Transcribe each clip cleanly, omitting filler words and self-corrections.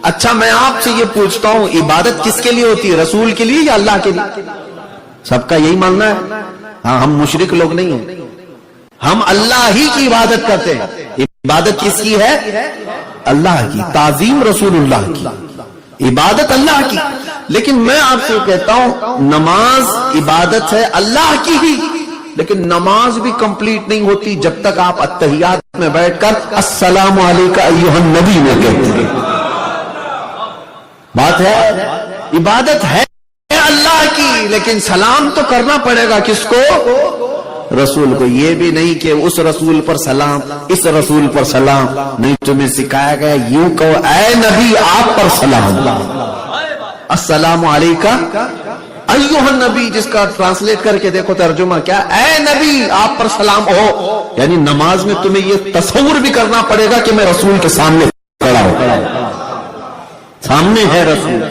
اچھا میں آپ سے یہ پوچھتا ہوں، عبادت کس کے لیے ہوتی ہے؟ رسول کے لیے یا اللہ کے لیے؟ سب کا یہی ماننا ہے؟ ہاں، ہم مشرک لوگ نہیں ہیں، ہم اللہ ہی کی عبادت کرتے ہیں۔ عبادت کس کی ہے؟ اللہ کی۔ تعظیم رسول اللہ کی، عبادت اللہ کی۔ لیکن میں آپ سے کہتا ہوں، نماز عبادت ہے اللہ کی ہی، لیکن نماز بھی کمپلیٹ نہیں ہوتی جب تک آپ اتحیات میں بیٹھ کر السلام علیکہ ایھا النبی میں کہتے ہیں۔ بات ہے، عبادت ہے اللہ کی، لیکن سلام تو کرنا پڑے گا کس کو؟ رسول کو۔ یہ بھی نہیں کہ اس رسول پر سلام، اس رسول پر سلام نہیں، تمہیں سکھایا گیا یوں کہو، اے نبی آپ پر سلام، السلام علیکہ ایھا النبی، جس کا ٹرانسلیٹ کر کے دیکھو ترجمہ کیا، اے نبی آپ پر سلام ہو۔ یعنی نماز میں تمہیں یہ تصور بھی کرنا پڑے گا کہ میں رسول کے سامنے کھڑا ہوں، سامنے ہے رسول۔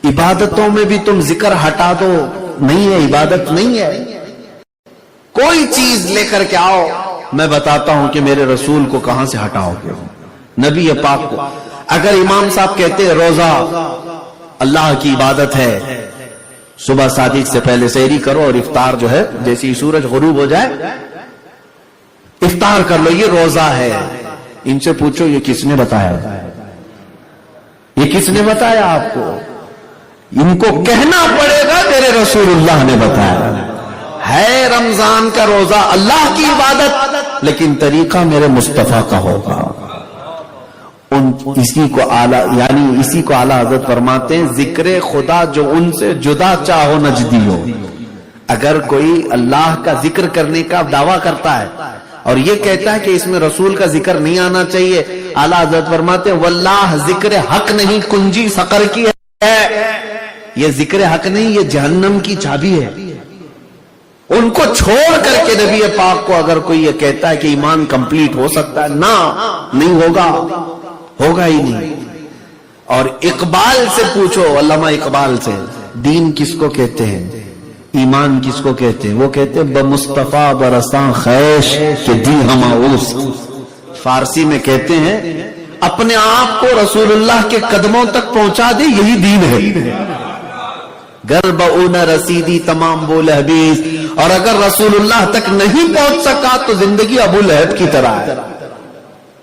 عبادتوں میں بھی تم ذکر ہٹا دو، نہیں ہے، عبادت نہیں ہے۔ کوئی چیز لے کر کے آؤ، میں بتاتا ہوں کہ میرے رسول کو کہاں سے ہٹاؤ گے، نبی پاک کو۔ اگر امام صاحب کہتے ہیں روزہ اللہ کی عبادت ہے، صبح صادق سے پہلے سحری کرو اور افطار جو ہے جیسے ہی سورج غروب ہو جائے افطار کر لو، یہ روزہ ہے۔ ان سے پوچھو یہ کس نے بتایا، یہ کس نے بتایا آپ کو؟ ان کو کہنا پڑے گا میرے رسول اللہ نے بتایا ہے۔ رمضان کا روزہ اللہ کی عبادت، لیکن طریقہ میرے مصطفیٰ کا ہوگا۔ اسی کو اعلیٰ حضرت فرماتے ہیں، ذکر خدا جو ان سے جدا چاہو نجدی ہو۔ اگر کوئی اللہ کا ذکر کرنے کا دعویٰ کرتا ہے اور یہ کہتا ہے کہ اس میں رسول کا ذکر نہیں آنا چاہیے، اعلیٰ حضرت فرماتے ہیں واللہ ذکر حق نہیں، کنجی سقر کی ہے۔ یہ ذکر حق نہیں، یہ جہنم کی چابی ہے۔ ان کو چھوڑ کر کے نبی پاک کو اگر کوئی یہ کہتا ہے کہ ایمان کمپلیٹ ہو سکتا ہے، نہ، نہیں ہوگا، ہوگا ہی نہیں۔ اور اقبال سے پوچھو، علامہ اقبال سے، دین کس کو کہتے ہیں، ایمان کس کو کہتے ہیں؟ وہ کہتے ہیں بمصطفیٰ برساں خیش کہ دی ہماؤس۔ فارسی میں کہتے ہیں اپنے آپ کو رسول اللہ کے قدموں تک پہنچا دے، یہی دین ہے۔ گرب اون رسیدی تمام بو لہبیز، اور اگر رسول اللہ تک نہیں پہنچ سکا تو زندگی ابو لہب کی طرح ہے۔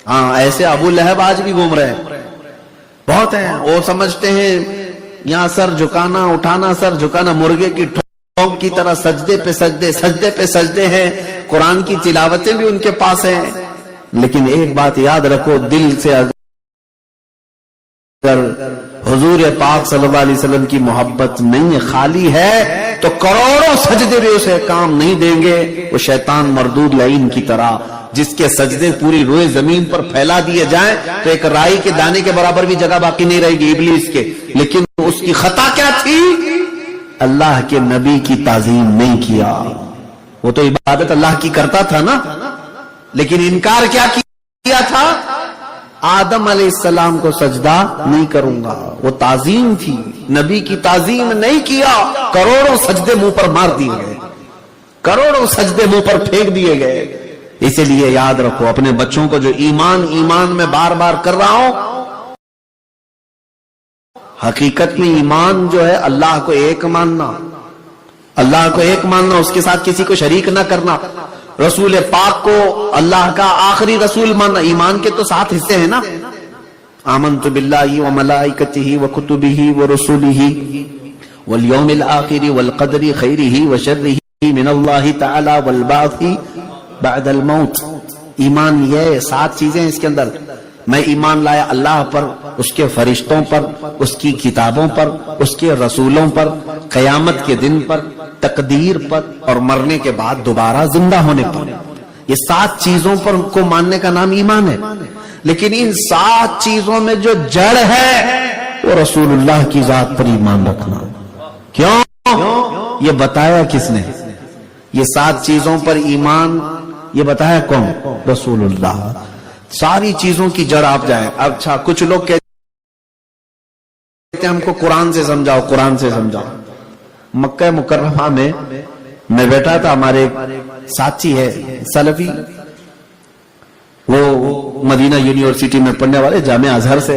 ہاں، ایسے ابو لہب آج بھی گھوم رہے ہیں، بہت ہیں۔ وہ سمجھتے ہیں یہاں سر جھکانا اٹھانا، سر جھکانا مرغے کی ٹھونک کی طرح، سجدے پہ سجدے، سجدے پہ سجدے ہیں۔ قرآن کی تلاوتیں بھی ان کے پاس ہیں، لیکن ایک بات یاد رکھو، دل سے اگر حضور پاک صلی اللہ علیہ وسلم کی محبت نہیں، خالی ہے، تو کروڑوں سجدے بھی اسے کام نہیں دیں گے۔ وہ شیطان مردود لعین کی طرح، جس کے سجدے پوری روئے زمین پر پھیلا دیے جائیں تو ایک رائی کے دانے کے برابر بھی جگہ باقی نہیں رہے گی ابلیس کے۔ لیکن اس کی خطا کیا تھی؟ اللہ کے نبی کی تعظیم نہیں کیا۔ وہ تو عبادت اللہ کی کرتا تھا نا، لیکن انکار کیا کیا تھا؟ آدم علیہ السلام کو سجدہ نہیں کروں گا، وہ تعظیم تھی، نبی کی تعظیم نہیں کیا۔ کروڑوں سجدے منہ پر مار دیے گئے، کروڑوں سجدے منہ پر پھینک دیے گئے۔ اسی لیے یاد رکھو اپنے بچوں کو، جو ایمان میں بار بار کر رہا ہوں، حقیقت میں ایمان جو ہے اللہ کو ایک ماننا، اللہ کو ایک ماننا، اس کے ساتھ کسی کو شریک نہ کرنا، رسول پاک کو اللہ کا آخری رسول ماننا۔ ایمان کے تو 7 حصے ہیں نا، آمنت باللہ وملائکتہ وکتبہ ورسلہ والیوم الآخر والقدر خیرہ وشرہ من اللہ تعالی والبعث بعد الموت۔ ایمان یہ 7 چیزیں اس کے اندر۔ میں ایمان لایا اللہ پر، اس کے فرشتوں پر، اس کی کتابوں پر، اس کے رسولوں پر، قیامت کے دن پر، تقدیر پر، اور مرنے کے بعد دوبارہ زندہ ہونے پر۔ یہ 7 چیزوں پر کو ماننے کا نام ایمان ہے۔ لیکن ان 7 چیزوں میں جو جڑ ہے وہ رسول اللہ کی ذات پر ایمان رکھنا۔ کیوں؟ یہ بتایا کس نے؟ یہ 7 چیزوں پر ایمان یہ بتایا کون؟ رسول اللہ۔ ساری چیزوں کی جڑ آپ جائیں۔ اچھا، کچھ لوگ کہتے ہیں ہم کو قرآن سے سمجھاؤ، قرآن سے سمجھاؤ۔ مکہ مکرمہ میں میں بیٹھا تھا، ہمارے ساتھی ہے سلفی، وہ مدینہ یونیورسٹی میں پڑھنے والے، جامعہ ازہر سے،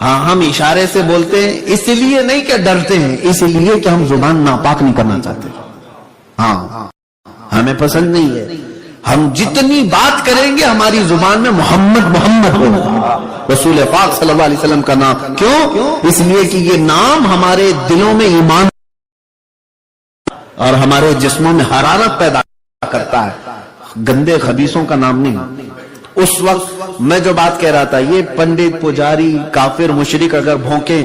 ہاں ہم اشارے سے بولتے ہیں اس لیے نہیں کہ ڈرتے ہیں، اس لیے کہ ہم زبان ناپاک نہیں کرنا چاہتے. ہاں ہمیں پسند نہیں ہے. ہم جتنی بات کریں گے ہماری زبان میں محمد محمد ہوگا، رسول پاک صلی اللہ علیہ وسلم کا نام. کیوں؟ اس لیے کہ یہ نام ہمارے دلوں میں ایمان اور ہمارے جسموں میں حرارت پیدا کرتا ہے، گندے خبیثوں کا نام نہیں. اس وقت میں جو بات کہہ رہا تھا، یہ پنڈت پجاری کافر مشرک اگر بھونکے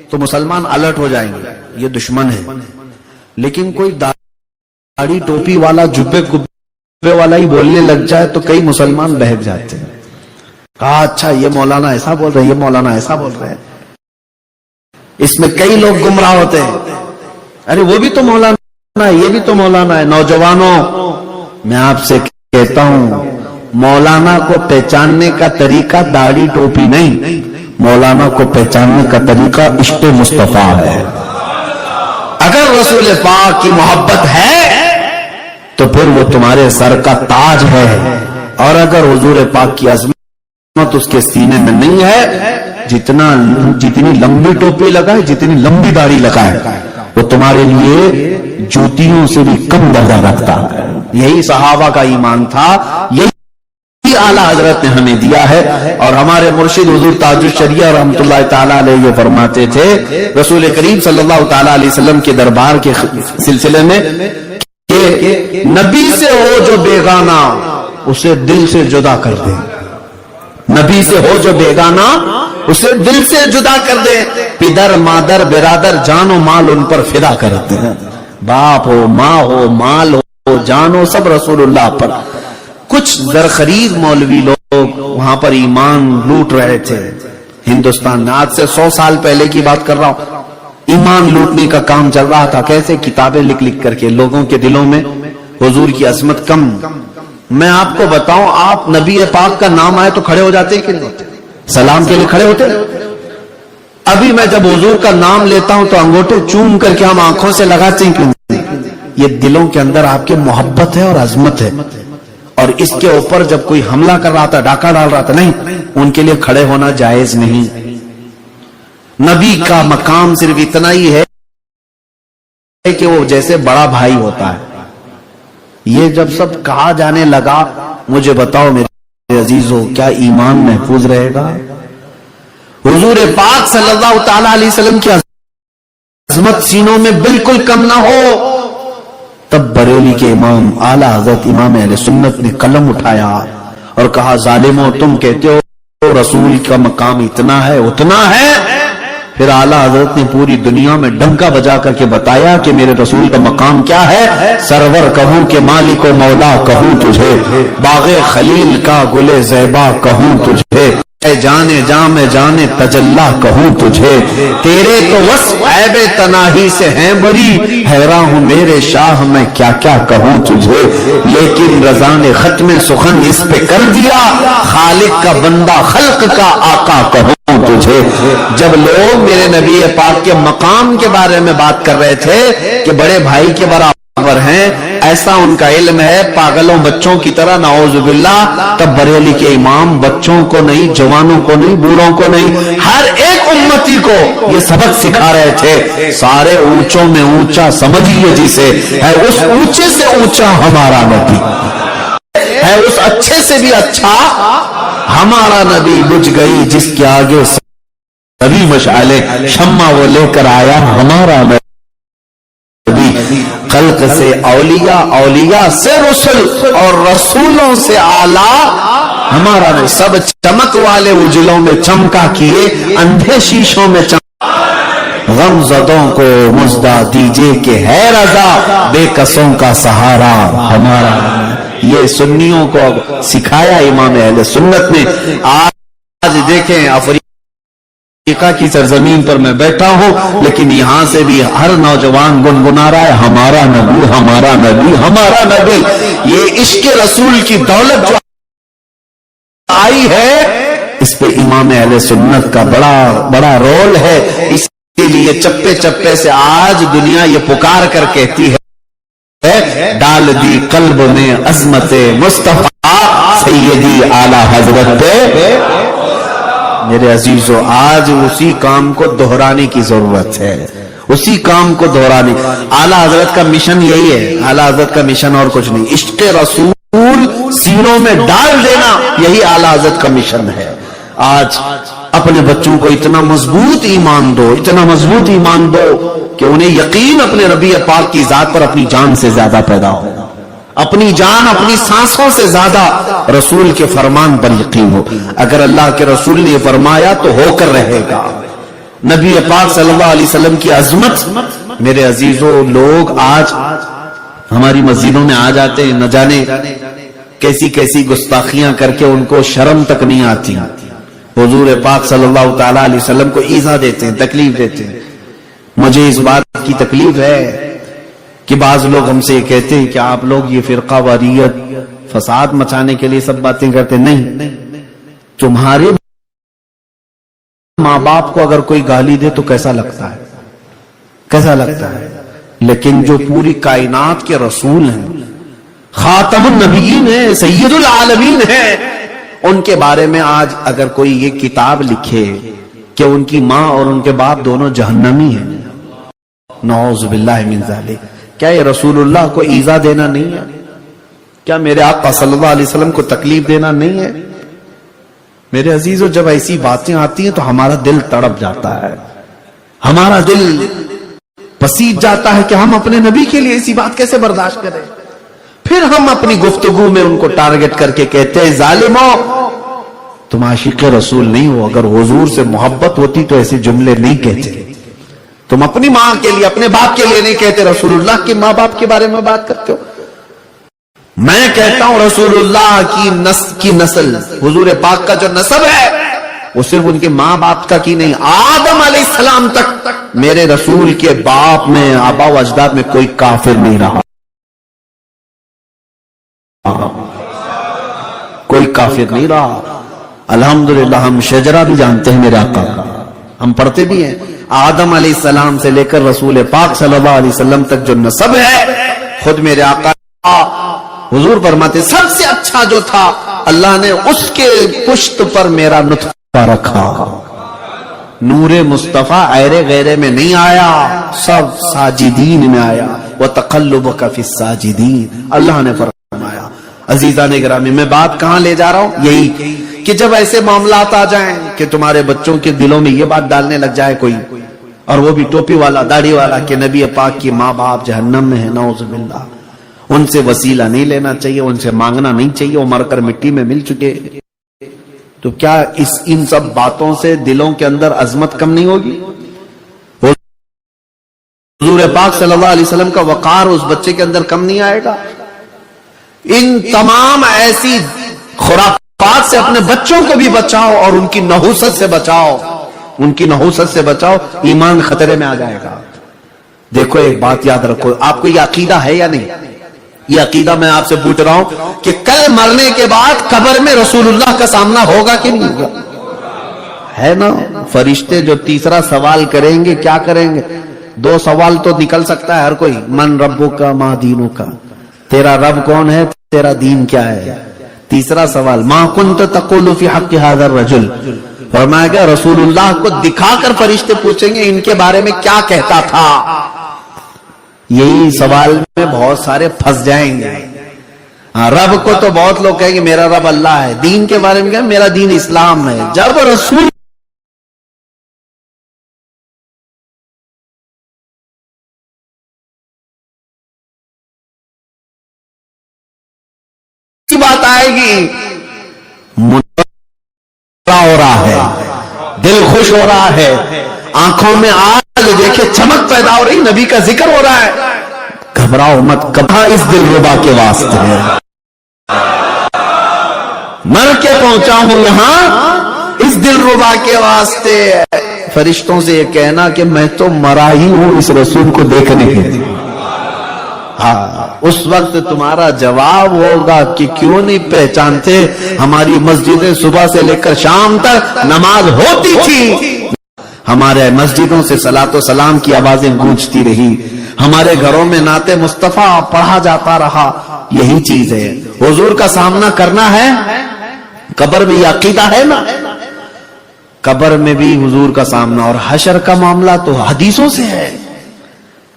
تو مسلمان الرٹ ہو جائیں گے، یہ دشمن ہے. لیکن کوئی داڑھی ٹوپی والا جبے گبے والا ہی بولنے لگ جائے تو کئی مسلمان بہک جاتے ہیں. کہا اچھا یہ مولانا ایسا بول رہے ہیں، یہ مولانا ایسا بول رہے ہیں. اس میں کئی لوگ گمراہ ہوتے ہیں. ارے وہ بھی تو مولانا ہے، یہ بھی تو مولانا ہے. نوجوانوں میں آپ سے کہتا ہوں، مولانا کو پہچاننے کا طریقہ داڑھی ٹوپی نہیں، مولانا کو پہچاننے کا طریقہ عشق مصطفیٰ ہے. اگر رسول پاک کی محبت ہے تو پھر وہ تمہارے سر کا تاج ہے، اور اگر حضور پاک کی عظمت اس کے سینے میں نہیں ہے، جتنی لمبی ٹوپی لگائے، جتنی لمبی داڑھی لگائے، وہ تمہارے لیے جوتیوں سے بھی کم درجہ رکھتا ہے. یہی صحابہ کا ایمان تھا، یہی اعلیٰ حضرت نے ہمیں دیا ہے. اور ہمارے مرشد حضور تاج الشریعہ رحمۃ اللہ تعالیٰ علیہ یہ فرماتے تھے رسول کریم صلی اللہ تعالیٰ علیہ وسلم کے دربار کے سلسلے میں کہ نبی سے ہو جو بیگانہ اسے دل سے جدا کر دے. نبی سے ہو جو بیگانہ اسے دل سے جدا کر دے. پدر مادر برادر جان و مال ان پر فدا کرتے ہیں. باپ ہو، ماں ہو، مال ہو، جان ہو، سب رسول اللہ پر. کچھ زرخرید مولوی لوگ وہاں پر ایمان لوٹ رہے تھے ہندوستان میں. آج سے 100 سال پہلے کی بات کر رہا ہوں. ایمان لوٹنے کا کام چل رہا تھا. کیسے؟ کتابیں لکھ لکھ کر کے لوگوں کے دلوں میں حضور کی عظمت کم. میں آپ کو بتاؤں، آپ نبی پاک کا نام آئے تو کھڑے ہو جاتے ہیں کہ نہیں ہوتے؟ سلام کے لیے کھڑے ہوتے. ابھی میں جب حضور کا نام لیتا ہوں تو انگوٹھے چوم کر کے ہم آنکھوں سے لگاتے ہیں کیوں؟ یہ دلوں کے اندر آپ کے محبت ہے اور عظمت ہے. اور اس کے اوپر جب کوئی حملہ کر رہا تھا، ڈاکہ ڈال رہا تھا، نہیں، ان کے لیے کھڑے ہونا جائز نہیں. نبی کا مقام صرف اتنا ہی ہے کہ وہ جیسے بڑا بھائی ہوتا ہے. یہ جب سب کہا جانے لگا، مجھے بتاؤ میرے عزیزو، کیا ایمان محفوظ رہے گا؟ حضور پاک صلی اللہ تعالی علیہ وسلم کی عظمت سینوں میں بالکل کم نہ ہو. تب بریلی کے امام اعلیٰ حضرت امام اہل سنت نے قلم اٹھایا اور کہا ظالموں، تم کہتے ہو رسول کا مقام اتنا ہے اتنا ہے. پھر اعلیٰ حضرت نے پوری دنیا میں ڈنکا بجا کر کے بتایا کہ میرے رسول کا مقام کیا ہے. سرور کہوں کہ مالک و مولا کہوں تجھے، باغ خلیل کا گل زیبا کہوں تجھے، اے جانے جام جانے تجلا کہوں تجھے. تیرے تو وصف عیب تناہی سے ہیں بری، حیران ہوں میرے شاہ میں کیا کیا کہوں تجھے. لیکن رضا نے ختم سخن اس پہ کر دیا، خالق کا بندہ خلق کا آقا کہوں تجھے. جب لوگ میرے نبی پاک کے مقام کے بارے میں بات کر رہے تھے کہ بڑے بھائی کے برابر ہیں، ایسا ان کا علم ہے پاگلوں بچوں کی طرح، نعوذ باللہ، تب بریلی کے امام بچوں کو نہیں، جوانوں کو نہیں، بوڑھوں کو نہیں، ہر ایک امتی کو یہ سبق سکھا رہے تھے. سارے اونچوں میں اونچا سمجھیے جسے، ہے اس اونچے سے اونچا ہمارا نبی، ہے اس اچھے سے بھی اچھا ہمارا نبی. بجھ گئی جس کے آگے سبھی مشعلیں، شمع وہ لے کر آیا ہمارا نبی. خلق سے اولیاء، اولیاء سے رسول، اور رسولوں سے اعلیٰ ہمارا نبی. سب چمک والے اجلوں میں چمکا کیے، اندھے شیشوں میں غم زدوں کو مژدہ دیجئے کہ ہے رضا، بے کسوں کا سہارا ہمارا. یہ سنیوں کو سکھایا امام اہل سنت نے. آج دیکھیں افریقہ کی سرزمین پر میں بیٹھا ہوں، لیکن یہاں سے بھی ہر نوجوان گنگنا رہا ہے ہمارا نبی، ہمارا نبی، ہمارا نبی. یہ عشق رسول کی دولت جو آئی ہے، اس پہ امام اہل سنت کا بڑا رول ہے. اس کے لیے چپے چپے سے آج دنیا یہ پکار کر کہتی ہے، ڈال دی قلب میں عظمت مصطفیٰ سیدی اعلیٰ حضرت. میرے عزیزو آج اسی کام کو دہرانے کی ضرورت ہے، اسی کام کو دہرانے. اعلیٰ حضرت کا مشن یہی ہے، اعلیٰ حضرت کا مشن اور کچھ نہیں. عشق رسول سینوں میں ڈال دینا، یہی اعلیٰ حضرت کا مشن ہے. آج اپنے بچوں کو اتنا مضبوط ایمان دو، اتنا مضبوط ایمان دو کہ انہیں یقین اپنے ربی پاک کی ذات پر اپنی جان سے زیادہ پیدا ہو، اپنی جان اپنی سانسوں سے زیادہ رسول کے فرمان پر یقین ہو. اگر اللہ کے رسول نے فرمایا تو ہو کر رہے گا. نبی پاک صلی اللہ علیہ وسلم کی عظمت. میرے عزیزوں لوگ آج ہماری مسجدوں میں آ جاتے ہیں، نہ جانے کیسی کیسی گستاخیاں کر کے ان کو شرم تک نہیں آتی. حضور پاک صلی اللہ تعالی علیہ وسلم کو ایذا دیتے ہیں، تکلیف دیتے ہیں. مجھے اس بات کی تکلیف ہے کہ بعض لوگ ہم سے یہ کہتے ہیں کہ آپ لوگ یہ فرقہ واریت فساد مچانے کے لیے سب باتیں کرتے. نہیں، تمہارے ماں باپ کو اگر کوئی گالی دے تو کیسا لگتا ہے، کیسا لگتا ہے؟ لیکن جو پوری کائنات کے رسول ہیں، خاتم النبیین ہیں، سید العالمین ہیں، ان کے بارے میں آج اگر کوئی یہ کتاب لکھے کہ ان کی ماں اور ان کے باپ دونوں جہنمی ہیں، نعوذ باللہ من ذالک، کیا یہ رسول اللہ کو ایذا دینا نہیں ہے؟ کیا میرے آقا صلی اللہ علیہ وسلم کو تکلیف دینا نہیں ہے؟ میرے عزیزو جب ایسی باتیں آتی ہیں تو ہمارا دل تڑپ جاتا ہے، ہمارا دل پسیج جاتا ہے کہ ہم اپنے نبی کے لیے ایسی بات کیسے برداشت کریں. پھر ہم اپنی گفتگو میں ان کو ٹارگٹ کر کے کہتے ہیں ظالمو تم عاشق رسول نہیں ہو. اگر حضور سے محبت ہوتی تو ایسے جملے نہیں کہتے. تم اپنی ماں کے لیے اپنے باپ کے لیے نہیں کہتے، رسول اللہ کے ماں باپ کے بارے میں بات کرتے ہو. میں کہتا ہوں رسول اللہ کی نسل، حضور پاک کا جو نسب ہے وہ صرف ان کے ماں باپ کا کی نہیں، آدم علیہ السلام تک میرے رسول کے باپ میں آبا و اجداد میں کوئی کافر نہیں رہا، کوئی کافر نہیں رہا. الحمدللہ ہم شجرہ بھی جانتے ہیں میرے آقا کا، ہم پڑھتے بھی ہیں. آدم علیہ السلام سے لے کر رسول پاک صلی اللہ علیہ وسلم تک جو نسب ہے، خود میرے آقا حضور فرماتے سب سے اچھا جو تھا اللہ نے اس کے پشت پر میرا نطفہ رکھا. نور مصطفیٰ ایرے غیرے میں نہیں آیا، سب ساجدین میں آیا. وَتَقَلُّبَكَ فِي السَّاجِدِينَ، اللہ نے فرمایا. عزیزان گرامی میں بات کہاں لے جا رہا ہوں؟ یہی کہ جب ایسے معاملات آ جائیں کہ تمہارے بچوں کے دلوں میں یہ بات ڈالنے لگ جائے کوئی، اور وہ بھی ٹوپی والا داڑھی والا، کہ نبی پاک کی ماں باپ جہنم میں ہے، نعوذ باللہ، ان سے وسیلہ نہیں لینا چاہیے، ان سے مانگنا نہیں چاہیے، وہ مر کر مٹی میں مل چکے. تو کیا ان سب باتوں سے دلوں کے اندر عظمت کم نہیں ہوگی؟ حضور پاک صلی اللہ علیہ وسلم کا وقار اس بچے کے اندر کم نہیں آئے گا؟ ان تمام ایسی خرافات سے اپنے بچوں کو بھی بچاؤ اور ان کی نحوست سے بچاؤ، ان کی نحوست سے بچاؤ، ایمان خطرے میں آ جائے گا. دیکھو ایک بات یاد رکھو، آپ کو یہ عقیدہ ہے یا نہیں؟ یہ عقیدہ میں آپ سے پوچھ رہا ہوں کہ کل مرنے کے بعد قبر میں رسول اللہ کا سامنا ہوگا کہ نہیں ہوگا؟ ہے نا؟ فرشتے جو تیسرا سوال کریں گے کیا کریں گے؟ 2 سوال تو نکل سکتا ہے ہر کوئی، من ربک ما دینک، تیرا رب کون ہے، تیرا دین کیا ہے. تیسرا سوال ما کنت تقول فی حق هذا الرجل، فرمایا گیا رسول اللہ کو دکھا کر فرشتے پوچھیں گے ان کے بارے میں کیا کہتا تھا. یہی سوال میں بہت سارے پھنس جائیں گے. رب کو تو بہت لوگ کہیں گے میرا رب اللہ ہے، دین کے بارے میں کہیں میرا دین اسلام ہے. جب رسول کی بات آئے گی، ہو رہا ہے، دل خوش ہو رہا ہے، آنکھوں میں آج دیکھے چمک پیدا ہو رہی، نبی کا ذکر ہو رہا ہے. گھبراؤ مت، کہاں اس دل ربا کے واسطے ہے، مر کے پہنچا ہوں یہاں اس دل ربا کے واسطے. فرشتوں سے یہ کہنا کہ میں تو مرا ہی ہوں اس رسول کو دیکھنے کے لیے. ہاں اس وقت تمہارا جواب ہوگا کہ کیوں نہیں پہچانتے، ہماری مسجدیں صبح سے لے کر شام تک نماز ہوتی تھی، ہمارے مسجدوں سے صلاۃ و سلام کی آوازیں گونجتی رہی، ہمارے گھروں میں نعت مصطفیٰ پڑھا جاتا رہا. یہی چیز ہے، حضور کا سامنا کرنا ہے، قبر میں یہ عقیدہ ہے نا. قبر میں بھی حضور کا سامنا، اور حشر کا معاملہ تو حدیثوں سے ہے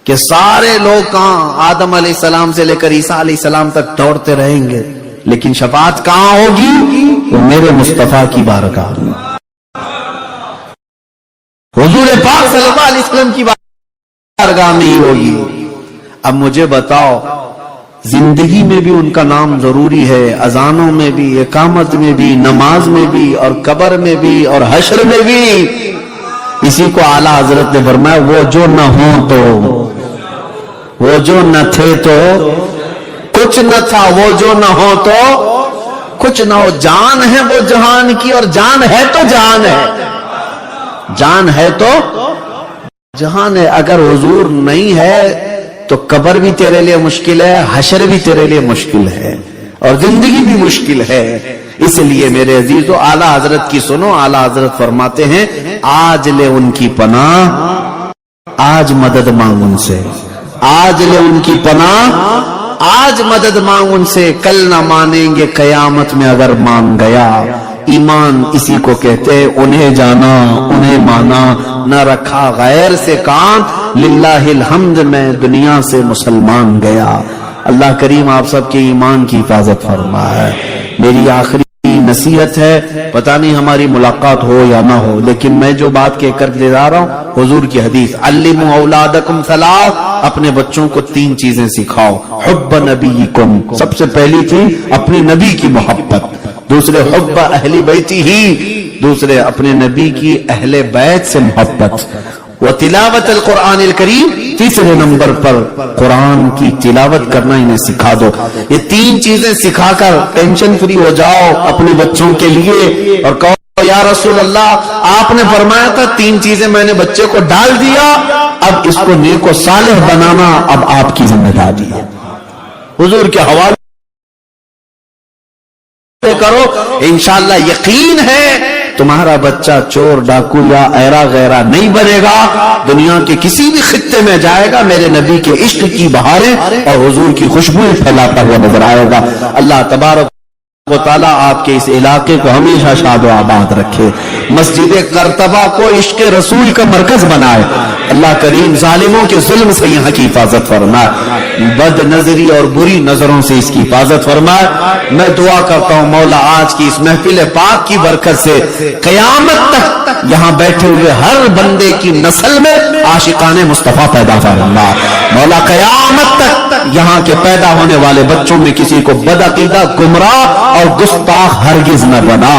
کہ سارے لوگ کہاں آدم علیہ السلام سے لے کر عیسیٰ علیہ السلام تک دوڑتے رہیں گے، لیکن شفاعت کہاں ہوگی؟ وہ میرے مصطفیٰ کی بارگاہ میں، حضور پاک صلی اللہ علیہ وسلم کی بارگاہ میں ہی ہوگی۔ اب مجھے بتاؤ، زندگی میں بھی ان کا نام ضروری ہے، اذانوں میں بھی، اقامت میں بھی، نماز میں بھی، اور قبر میں بھی، اور حشر میں بھی۔ اسی کو اعلیٰ حضرت نے فرمایا، وہ جو نہ ہو تو، وہ جو نہ تھے تو کچھ نہ تھا، وہ جو نہ ہو تو کچھ نہ ہو۔ جان ہے وہ جہان کی، اور جان ہے تو جان ہے، جان ہے تو جہان ہے۔ اگر حضور نہیں ہے تو قبر بھی تیرے لیے مشکل ہے، حشر بھی تیرے لیے مشکل ہے، اور زندگی بھی مشکل ہے۔ اس لیے میرے عزیزو، اعلیٰ حضرت کی سنو۔ اعلیٰ حضرت فرماتے ہیں، آج لے ان کی پناہ، آج مدد مانگ ان سے، آج لے ان کی پناہ، آج مدد مانگ ان سے، کل نہ مانیں گے قیامت میں اگر مان گیا۔ ایمان اسی کو کہتے ہیں، انہیں جانا انہیں مانا، نہ رکھا غیر سے کام، للہ الحمد میں دنیا سے مسلمان گیا۔ اللہ کریم آپ سب کے ایمان کی حفاظت فرمائے۔ میری آخری نصیحت ہے، پتہ نہیں ہماری ملاقات ہو یا نہ ہو، لیکن میں جو بات کہہ کر دے رہا ہوں، حضور کی حدیث، علموا اولادکم ثلاث، اپنے بچوں کو 3 چیزیں سکھاؤ۔ حب نبیکم، سب سے پہلی تھی اپنے نبی کی محبت، دوسرے حب اہل بیتی ہی، دوسرے اپنے نبی کی اہل بیت سے محبت، وتلاوت القرآن الکریم، تیسرے نمبر پر قرآن کی تلاوت کرنا انہیں سکھا دو۔ یہ 3 چیزیں سکھا کر ٹینشن فری ہو جاؤ اپنے بچوں کے لیے، اور کہو یا رسول اللہ آپ نے فرمایا تھا 3 چیزیں میں نے بچے کو ڈال دیا، اب اس کو نیک و صالح بنانا اب آپ کی ذمہ داری ہے۔ حضور کے حوالے کرو، انشاءاللہ یقین ہے تمہارا بچہ چور ڈاکو یا ایرا غیرہ نہیں بنے گا، دنیا کے کسی بھی خطے میں جائے گا میرے نبی کے عشق کی بہاریں اور حضور کی خوشبوئیں پھیلاتا ہوا نظر آئے گا۔ اللہ تبارک و تعالیٰ آپ کے اس علاقے کو ہمیشہ شاد و آباد رکھے، مسجد قرطبہ کو عشق رسول کا مرکز بنائے۔ اللہ کریم ظالموں کے ظلم سے یہاں کی حفاظت فرمائے، بد نظری اور بری نظروں سے اس کی حفاظت فرمائے۔ میں دعا کرتا ہوں مولا آج کی اس محفل پاک کی برکت سے قیامت تک یہاں بیٹھے ہوئے ہر بندے کی نسل میں عاشقان مصطفیٰ پیدا فرما۔ مولا قیامت تک یہاں کے پیدا ہونے والے بچوں میں کسی کو بدعقیدہ، گمراہ اور گستاخ ہرگز نہ بنا۔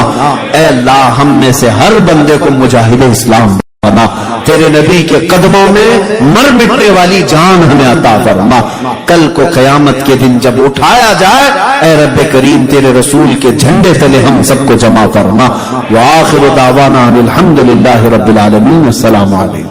اے اللہ ہم میں سے ہر بندے کو مجاہد اسلام بنا، تیرے نبی کے قدموں میں مر مٹنے والی جان ہمیں عطا فرما۔ کل کو قیامت کے دن جب اٹھایا جائے، اے رب کریم تیرے رسول کے جھنڈے تلے ہم سب کو جمع فرما۔ وآخر دعوانا الحمدللہ رب العالمین، السلام علیکم۔